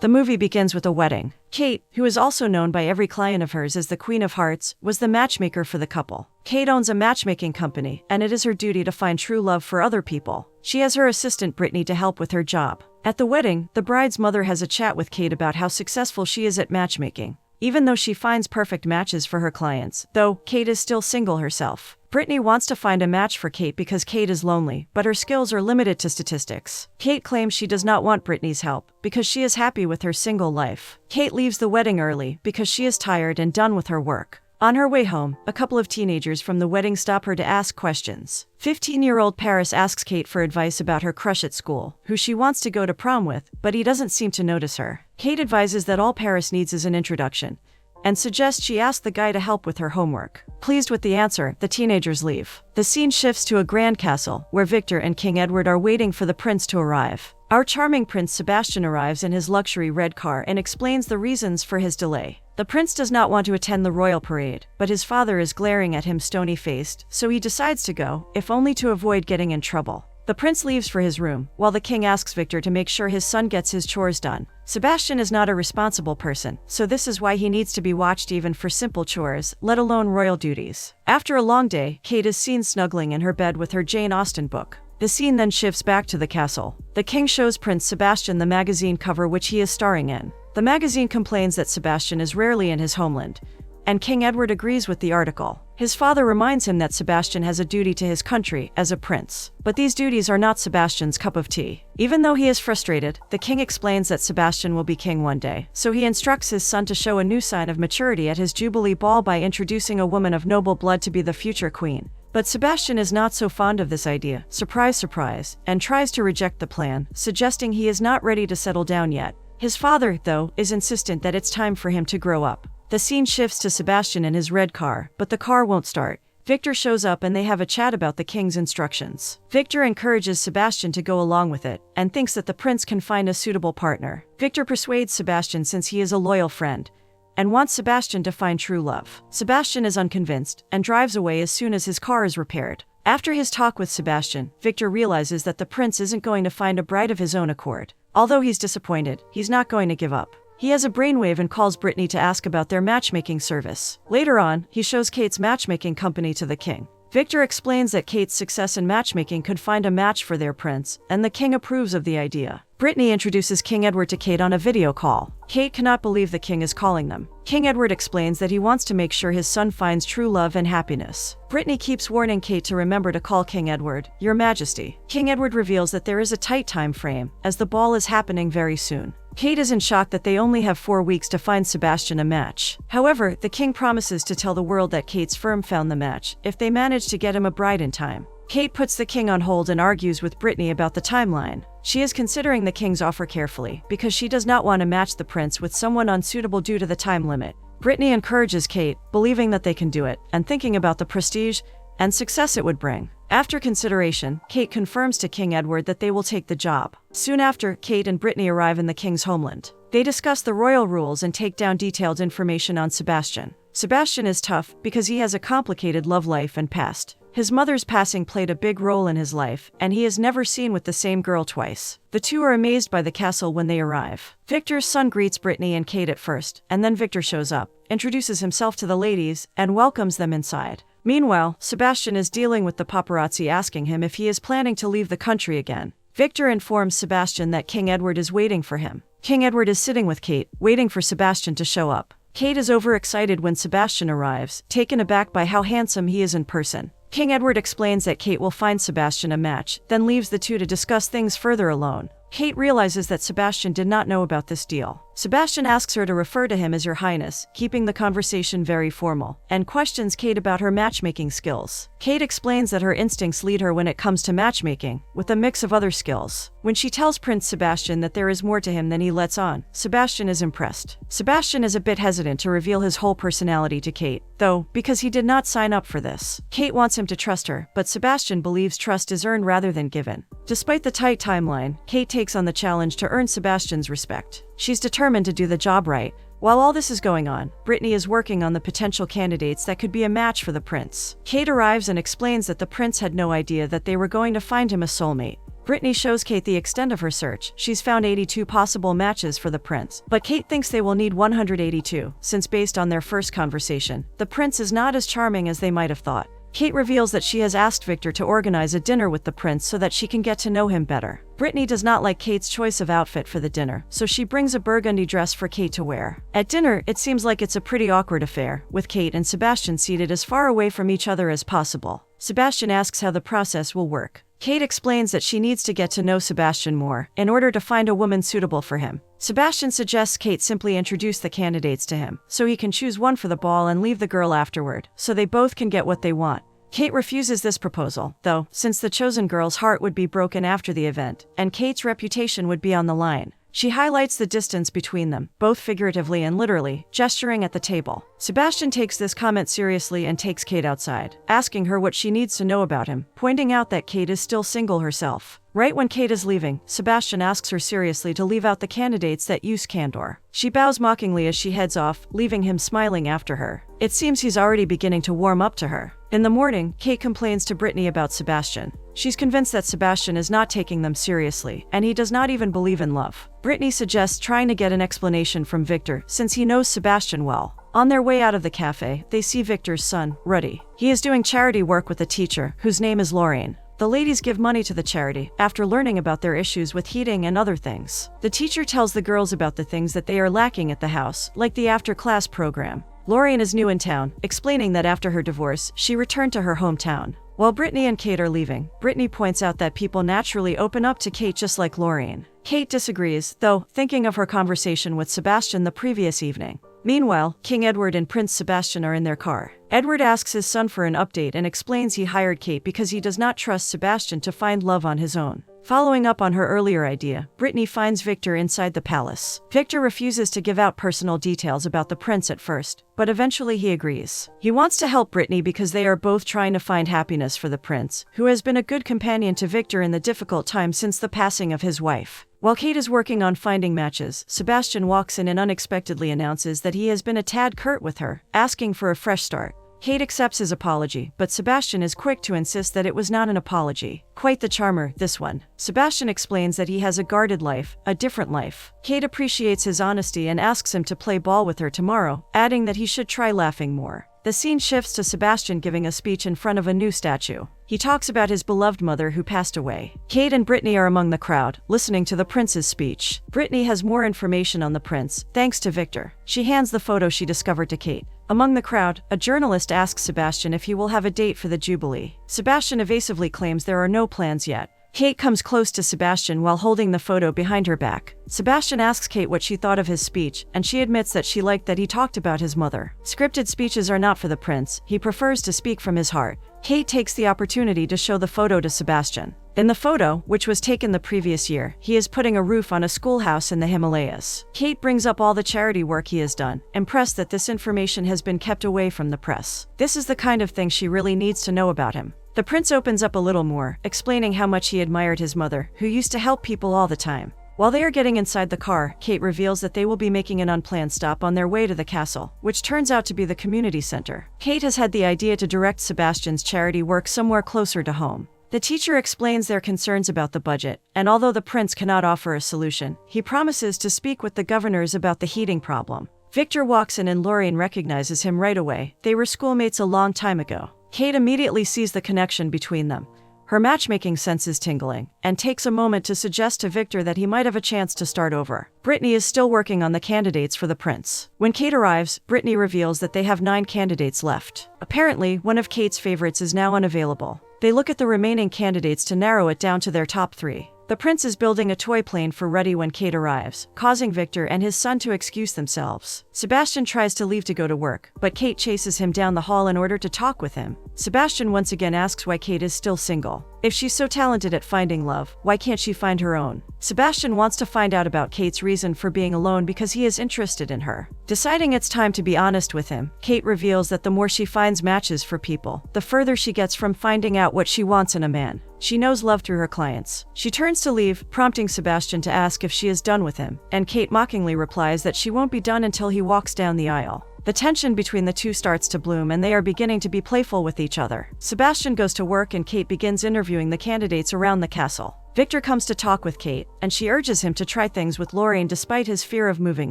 The movie begins with a wedding. Kate, who is also known by every client of hers as the Queen of Hearts, was the matchmaker for the couple. Kate owns a matchmaking company, and it is her duty to find true love for other people. She has her assistant Brittany to help with her job. At the wedding, the bride's mother has a chat with Kate about how successful she is at matchmaking, even though she finds perfect matches for her clients, though Kate is still single herself. Brittany wants to find a match for Kate because Kate is lonely, but her skills are limited to statistics. Kate claims she does not want Brittany's help because she is happy with her single life. Kate leaves the wedding early because she is tired and done with her work. On her way home, a couple of teenagers from the wedding stop her to ask questions. 15-year-old Paris asks Kate for advice about her crush at school, who she wants to go to prom with, but he doesn't seem to notice her. Kate advises that all Paris needs is an introduction, and suggests she ask the guy to help with her homework. Pleased with the answer, the teenagers leave. The scene shifts to a grand castle, where Victor and King Edward are waiting for the prince to arrive. Our charming Prince Sebastian arrives in his luxury red car and explains the reasons for his delay. The prince does not want to attend the royal parade, but his father is glaring at him stony-faced, so he decides to go, if only to avoid getting in trouble. The prince leaves for his room, while the king asks Victor to make sure his son gets his chores done. Sebastian is not a responsible person, so this is why he needs to be watched even for simple chores, let alone royal duties. After a long day, Kate is seen snuggling in her bed with her Jane Austen book. The scene then shifts back to the castle. The king shows Prince Sebastian the magazine cover which he is starring in. The magazine complains that Sebastian is rarely in his homeland, and King Edward agrees with the article. His father reminds him that Sebastian has a duty to his country as a prince, but these duties are not Sebastian's cup of tea. Even though he is frustrated, the king explains that Sebastian will be king one day, so he instructs his son to show a new sign of maturity at his Jubilee ball by introducing a woman of noble blood to be the future queen. But Sebastian is not so fond of this idea, surprise surprise, and tries to reject the plan, suggesting he is not ready to settle down yet. His father, though, is insistent that it's time for him to grow up. The scene shifts to Sebastian in his red car, but the car won't start. Victor shows up and they have a chat about the king's instructions. Victor encourages Sebastian to go along with it, and thinks that the prince can find a suitable partner. Victor persuades Sebastian since he is a loyal friend, and wants Sebastian to find true love. Sebastian is unconvinced, and drives away as soon as his car is repaired. After his talk with Sebastian, Victor realizes that the prince isn't going to find a bride of his own accord. Although he's disappointed, he's not going to give up. He has a brainwave and calls Brittany to ask about their matchmaking service. Later on, he shows Kate's matchmaking company to the king. Victor explains that Kate's success in matchmaking could find a match for their prince, and the king approves of the idea. Brittany introduces King Edward to Kate on a video call. Kate cannot believe the king is calling them. King Edward explains that he wants to make sure his son finds true love and happiness. Brittany keeps warning Kate to remember to call King Edward, Your Majesty. King Edward reveals that there is a tight time frame, as the ball is happening very soon. Kate is in shock that they only have 4 weeks to find Sebastian a match. However, the king promises to tell the world that Kate's firm found the match, if they manage to get him a bride in time. Kate puts the king on hold and argues with Brittany about the timeline. She is considering the king's offer carefully, because she does not want to match the prince with someone unsuitable due to the time limit. Brittany encourages Kate, believing that they can do it, and thinking about the prestige and success it would bring. After consideration, Kate confirms to King Edward that they will take the job. Soon after, Kate and Brittany arrive in the king's homeland. They discuss the royal rules and take down detailed information on Sebastian. Sebastian is tough because he has a complicated love life and past. His mother's passing played a big role in his life, and he is never seen with the same girl twice. The two are amazed by the castle when they arrive. Victor's son greets Brittany and Kate at first, and then Victor shows up, introduces himself to the ladies, and welcomes them inside. Meanwhile, Sebastian is dealing with the paparazzi asking him if he is planning to leave the country again. Victor informs Sebastian that King Edward is waiting for him. King Edward is sitting with Kate, waiting for Sebastian to show up. Kate is overexcited when Sebastian arrives, taken aback by how handsome he is in person. King Edward explains that Kate will find Sebastian a match, then leaves the two to discuss things further alone. Kate realizes that Sebastian did not know about this deal. Sebastian asks her to refer to him as Your Highness, keeping the conversation very formal, and questions Kate about her matchmaking skills. Kate explains that her instincts lead her when it comes to matchmaking, with a mix of other skills. When she tells Prince Sebastian that there is more to him than he lets on, Sebastian is impressed. Sebastian is a bit hesitant to reveal his whole personality to Kate, though, because he did not sign up for this. Kate wants him to trust her, but Sebastian believes trust is earned rather than given. Despite the tight timeline, Kate takes on the challenge to earn Sebastian's respect. She's determined to do the job right. While all this is going on, Brittany is working on the potential candidates that could be a match for the prince. Kate arrives and explains that the prince had no idea that they were going to find him a soulmate. Brittany shows Kate the extent of her search. She's found 82 possible matches for the prince, but Kate thinks they will need 182, since based on their first conversation, the prince is not as charming as they might have thought. Kate reveals that she has asked Victor to organize a dinner with the prince so that she can get to know him better. Brittany does not like Kate's choice of outfit for the dinner, so she brings a burgundy dress for Kate to wear. At dinner, it seems like it's a pretty awkward affair, with Kate and Sebastian seated as far away from each other as possible. Sebastian asks how the process will work. Kate explains that she needs to get to know Sebastian more in order to find a woman suitable for him. Sebastian suggests Kate simply introduce the candidates to him, so he can choose one for the ball and leave the girl afterward, so they both can get what they want. Kate refuses this proposal, though, since the chosen girl's heart would be broken after the event, and Kate's reputation would be on the line. She highlights the distance between them, both figuratively and literally, gesturing at the table. Sebastian takes this comment seriously and takes Kate outside, asking her what she needs to know about him, pointing out that Kate is still single herself. Right when Kate is leaving, Sebastian asks her seriously to leave out the candidates that use candor. She bows mockingly as she heads off, leaving him smiling after her. It seems he's already beginning to warm up to her. In the morning, Kate complains to Brittany about Sebastian. She's convinced that Sebastian is not taking them seriously, and he does not even believe in love. Brittany suggests trying to get an explanation from Victor, since he knows Sebastian well. On their way out of the cafe, they see Victor's son, Ruddy. He is doing charity work with a teacher, whose name is Lorraine. The ladies give money to the charity, after learning about their issues with heating and other things. The teacher tells the girls about the things that they are lacking at the house, like the after-class program. Lorraine is new in town, explaining that after her divorce, she returned to her hometown. While Brittany and Kate are leaving, Brittany points out that people naturally open up to Kate just like Lorraine. Kate disagrees, though, thinking of her conversation with Sebastian the previous evening. Meanwhile, King Edward and Prince Sebastian are in their car. Edward asks his son for an update and explains he hired Kate because he does not trust Sebastian to find love on his own. Following up on her earlier idea, Brittany finds Victor inside the palace. Victor refuses to give out personal details about the prince at first, but eventually he agrees. He wants to help Brittany because they are both trying to find happiness for the prince, who has been a good companion to Victor in the difficult time since the passing of his wife. While Kate is working on finding matches, Sebastian walks in and unexpectedly announces that he has been a tad curt with her, asking for a fresh start. Kate accepts his apology, but Sebastian is quick to insist that it was not an apology. Quite the charmer, this one. Sebastian explains that he has a guarded life, a different life. Kate appreciates his honesty and asks him to play ball with her tomorrow, adding that he should try laughing more. The scene shifts to Sebastian giving a speech in front of a new statue. He talks about his beloved mother who passed away. Kate and Brittany are among the crowd, listening to the prince's speech. Brittany has more information on the prince, thanks to Victor. She hands the photo she discovered to Kate. Among the crowd, a journalist asks Sebastian if he will have a date for the Jubilee. Sebastian evasively claims there are no plans yet. Kate comes close to Sebastian while holding the photo behind her back. Sebastian asks Kate what she thought of his speech, and she admits that she liked that he talked about his mother. Scripted speeches are not for the prince, he prefers to speak from his heart. Kate takes the opportunity to show the photo to Sebastian. In the photo, which was taken the previous year, he is putting a roof on a schoolhouse in the Himalayas. Kate brings up all the charity work he has done, impressed that this information has been kept away from the press. This is the kind of thing she really needs to know about him. The prince opens up a little more, explaining how much he admired his mother, who used to help people all the time. While they are getting inside the car, Kate reveals that they will be making an unplanned stop on their way to the castle, which turns out to be the community center. Kate has had the idea to direct Sebastian's charity work somewhere closer to home. The teacher explains their concerns about the budget, and although the prince cannot offer a solution, he promises to speak with the governors about the heating problem. Victor walks in and Lorraine recognizes him right away. They were schoolmates a long time ago. Kate immediately sees the connection between them. Her matchmaking sense is tingling, and takes a moment to suggest to Victor that he might have a chance to start over. Brittany is still working on the candidates for the prince. When Kate arrives, Brittany reveals that they have 9 candidates left. Apparently, one of Kate's favorites is now unavailable. They look at the remaining candidates to narrow it down to their top 3. The prince is building a toy plane for Ruddy when Kate arrives, causing Victor and his son to excuse themselves. Sebastian tries to leave to go to work, but Kate chases him down the hall in order to talk with him. Sebastian once again asks why Kate is still single. If she's so talented at finding love, why can't she find her own? Sebastian wants to find out about Kate's reason for being alone because he is interested in her. Deciding it's time to be honest with him, Kate reveals that the more she finds matches for people, the further she gets from finding out what she wants in a man. She knows love through her clients. She turns to leave, prompting Sebastian to ask if she is done with him, and Kate mockingly replies that she won't be done until he walks down the aisle. The tension between the two starts to bloom and they are beginning to be playful with each other. Sebastian goes to work and Kate begins interviewing the candidates around the castle. Victor comes to talk with Kate, and she urges him to try things with Lorraine despite his fear of moving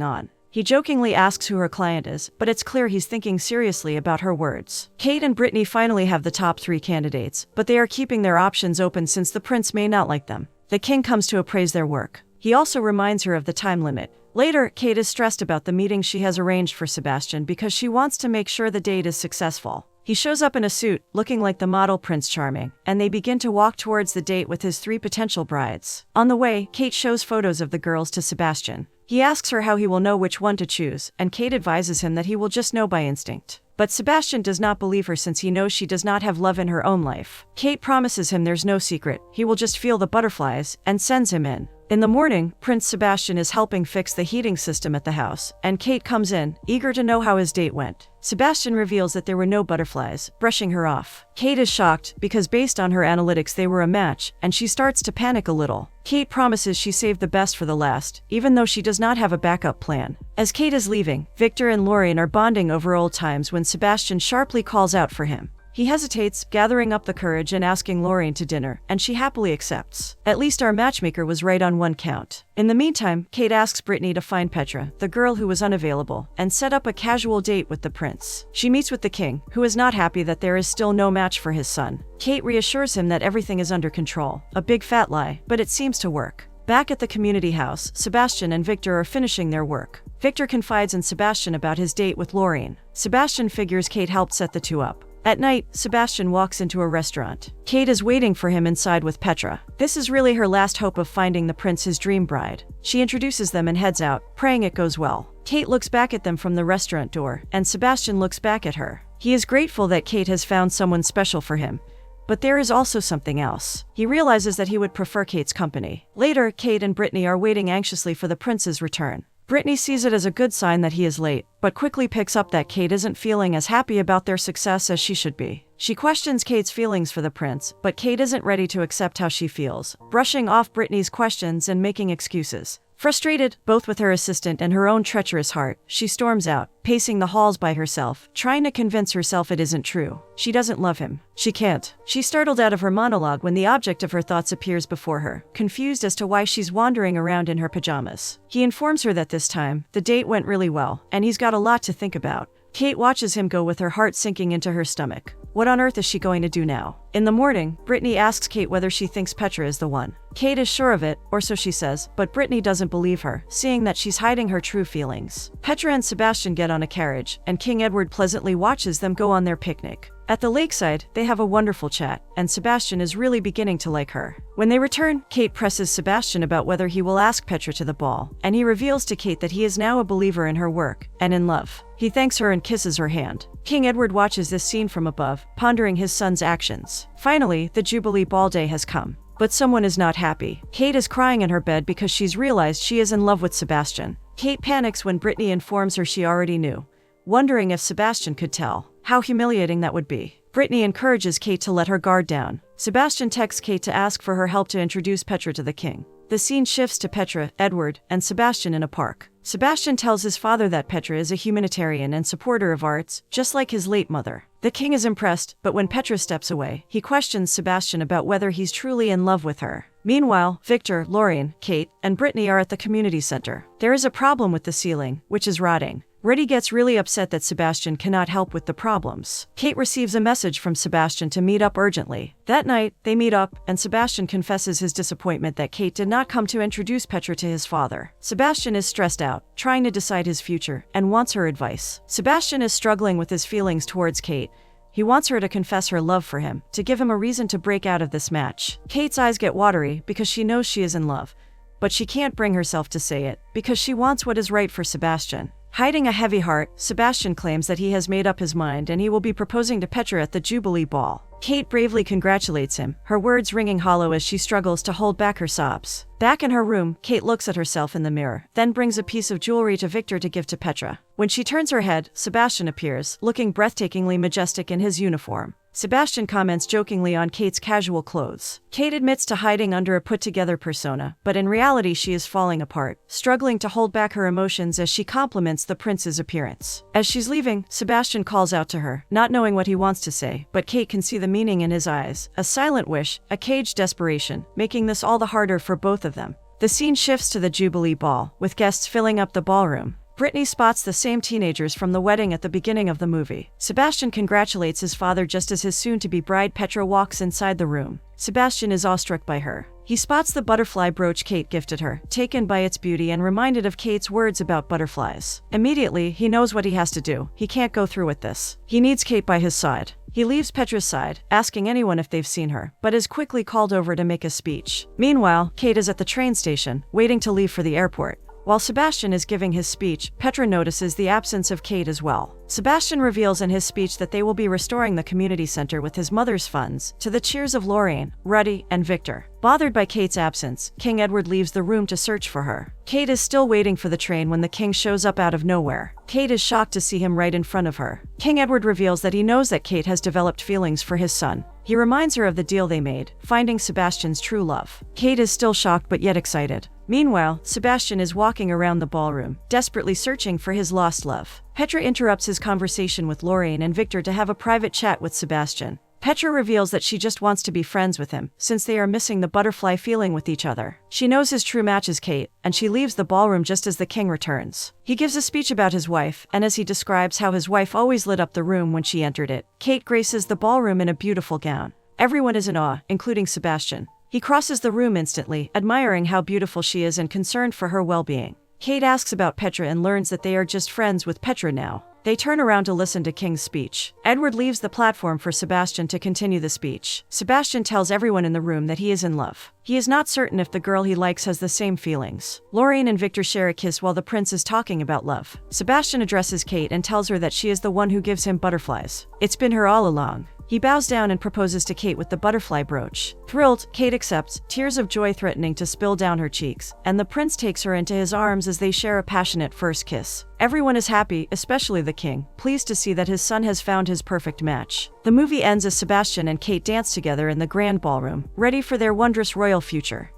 on. He jokingly asks who her client is, but it's clear he's thinking seriously about her words. Kate and Brittany finally have the top 3 candidates, but they are keeping their options open since the prince may not like them. The king comes to appraise their work. He also reminds her of the time limit. Later, Kate is stressed about the meeting she has arranged for Sebastian because she wants to make sure the date is successful. He shows up in a suit, looking like the model Prince Charming, and they begin to walk towards the date with his 3 potential brides. On the way, Kate shows photos of the girls to Sebastian. He asks her how he will know which one to choose, and Kate advises him that he will just know by instinct. But Sebastian does not believe her since he knows she does not have love in her own life. Kate promises him there's no secret, he will just feel the butterflies, and sends him in. In the morning, Prince Sebastian is helping fix the heating system at the house, and Kate comes in, eager to know how his date went. Sebastian reveals that there were no butterflies, brushing her off. Kate is shocked, because based on her analytics they were a match, and she starts to panic a little. Kate promises she saved the best for the last, even though she does not have a backup plan. As Kate is leaving, Victor and Lorraine are bonding over old times when Sebastian sharply calls out for him. He hesitates, gathering up the courage and asking Lorraine to dinner, and she happily accepts. At least our matchmaker was right on one count. In the meantime, Kate asks Brittany to find Petra, the girl who was unavailable, and set up a casual date with the prince. She meets with the king, who is not happy that there is still no match for his son. Kate reassures him that everything is under control. A big fat lie, but it seems to work. Back at the community house, Sebastian and Victor are finishing their work. Victor confides in Sebastian about his date with Lorraine. Sebastian figures Kate helped set the two up. At night, Sebastian walks into a restaurant. Kate is waiting for him inside with Petra. This is really her last hope of finding the prince his dream bride. She introduces them and heads out, praying it goes well. Kate looks back at them from the restaurant door, and Sebastian looks back at her. He is grateful that Kate has found someone special for him. But there is also something else. He realizes that he would prefer Kate's company. Later, Kate and Brittany are waiting anxiously for the prince's return. Brittany sees it as a good sign that he is late, but quickly picks up that Kate isn't feeling as happy about their success as she should be. She questions Kate's feelings for the prince, but Kate isn't ready to accept how she feels, brushing off Brittany's questions and making excuses. Frustrated, both with her assistant and her own treacherous heart, she storms out, pacing the halls by herself, trying to convince herself it isn't true. She doesn't love him. She can't. She's startled out of her monologue when the object of her thoughts appears before her, confused as to why she's wandering around in her pajamas. He informs her that this time, the date went really well, and he's got a lot to think about. Kate watches him go with her heart sinking into her stomach. What on earth is she going to do now? In the morning, Brittany asks Kate whether she thinks Petra is the one. Kate is sure of it, or so she says, but Brittany doesn't believe her, seeing that she's hiding her true feelings. Petra and Sebastian get on a carriage, and King Edward pleasantly watches them go on their picnic. At the lakeside, they have a wonderful chat, and Sebastian is really beginning to like her. When they return, Kate presses Sebastian about whether he will ask Petra to the ball, and he reveals to Kate that he is now a believer in her work, and in love. He thanks her and kisses her hand. King Edward watches this scene from above, pondering his son's actions. Finally, the Jubilee Ball day has come. But someone is not happy. Kate is crying in her bed because she's realized she is in love with Sebastian. Kate panics when Brittany informs her she already knew, wondering if Sebastian could tell. How humiliating that would be. Brittany encourages Kate to let her guard down. Sebastian texts Kate to ask for her help to introduce Petra to the king. The scene shifts to Petra, Edward, and Sebastian in a park. Sebastian tells his father that Petra is a humanitarian and supporter of arts, just like his late mother. The king is impressed, but when Petra steps away, he questions Sebastian about whether he's truly in love with her. Meanwhile, Victor, Lorraine, Kate, and Brittany are at the community center. There is a problem with the ceiling, which is rotting. Reddy gets really upset that Sebastian cannot help with the problems. Kate receives a message from Sebastian to meet up urgently. That night, they meet up, and Sebastian confesses his disappointment that Kate did not come to introduce Petra to his father. Sebastian is stressed out, trying to decide his future, and wants her advice. Sebastian is struggling with his feelings towards Kate. He wants her to confess her love for him, to give him a reason to break out of this match. Kate's eyes get watery because she knows she is in love, but she can't bring herself to say it, because she wants what is right for Sebastian. Hiding a heavy heart, Sebastian claims that he has made up his mind and he will be proposing to Petra at the Jubilee Ball. Kate bravely congratulates him, her words ringing hollow as she struggles to hold back her sobs. Back in her room, Kate looks at herself in the mirror, then brings a piece of jewelry to Victor to give to Petra. When she turns her head, Sebastian appears, looking breathtakingly majestic in his uniform. Sebastian comments jokingly on Kate's casual clothes. Kate admits to hiding under a put-together persona, but in reality she is falling apart, struggling to hold back her emotions as she compliments the prince's appearance. As she's leaving, Sebastian calls out to her, not knowing what he wants to say, but Kate can see the meaning in his eyes, a silent wish, a caged desperation, making this all the harder for both of them. The scene shifts to the Jubilee Ball, with guests filling up the ballroom. Brittany spots the same teenagers from the wedding at the beginning of the movie. Sebastian congratulates his father just as his soon-to-be bride Petra walks inside the room. Sebastian is awestruck by her. He spots the butterfly brooch Kate gifted her, taken by its beauty and reminded of Kate's words about butterflies. Immediately, he knows what he has to do. He can't go through with this. He needs Kate by his side. He leaves Petra's side, asking anyone if they've seen her, but is quickly called over to make a speech. Meanwhile, Kate is at the train station, waiting to leave for the airport. While Sebastian is giving his speech, Petra notices the absence of Kate as well. Sebastian reveals in his speech that they will be restoring the community center with his mother's funds, to the cheers of Lorraine, Ruddy, and Victor. Bothered by Kate's absence, King Edward leaves the room to search for her. Kate is still waiting for the train when the king shows up out of nowhere. Kate is shocked to see him right in front of her. King Edward reveals that he knows that Kate has developed feelings for his son. He reminds her of the deal they made, finding Sebastian's true love. Kate is still shocked but yet excited. Meanwhile, Sebastian is walking around the ballroom, desperately searching for his lost love. Petra interrupts his conversation with Lorraine and Victor to have a private chat with Sebastian. Petra reveals that she just wants to be friends with him, since they are missing the butterfly feeling with each other. She knows his true match is Kate, and she leaves the ballroom just as the king returns. He gives a speech about his wife, and as he describes how his wife always lit up the room when she entered it, Kate graces the ballroom in a beautiful gown. Everyone is in awe, including Sebastian. He crosses the room instantly, admiring how beautiful she is and concerned for her well-being. Kate asks about Petra and learns that they are just friends with Petra now. They turn around to listen to King's speech. Edward leaves the platform for Sebastian to continue the speech. Sebastian tells everyone in the room that he is in love. He is not certain if the girl he likes has the same feelings. Lorraine and Victor share a kiss while the prince is talking about love. Sebastian addresses Kate and tells her that she is the one who gives him butterflies. It's been her all along. He bows down and proposes to Kate with the butterfly brooch. Thrilled, Kate accepts, tears of joy threatening to spill down her cheeks, and the prince takes her into his arms as they share a passionate first kiss. Everyone is happy, especially the king, pleased to see that his son has found his perfect match. The movie ends as Sebastian and Kate dance together in the grand ballroom, ready for their wondrous royal future.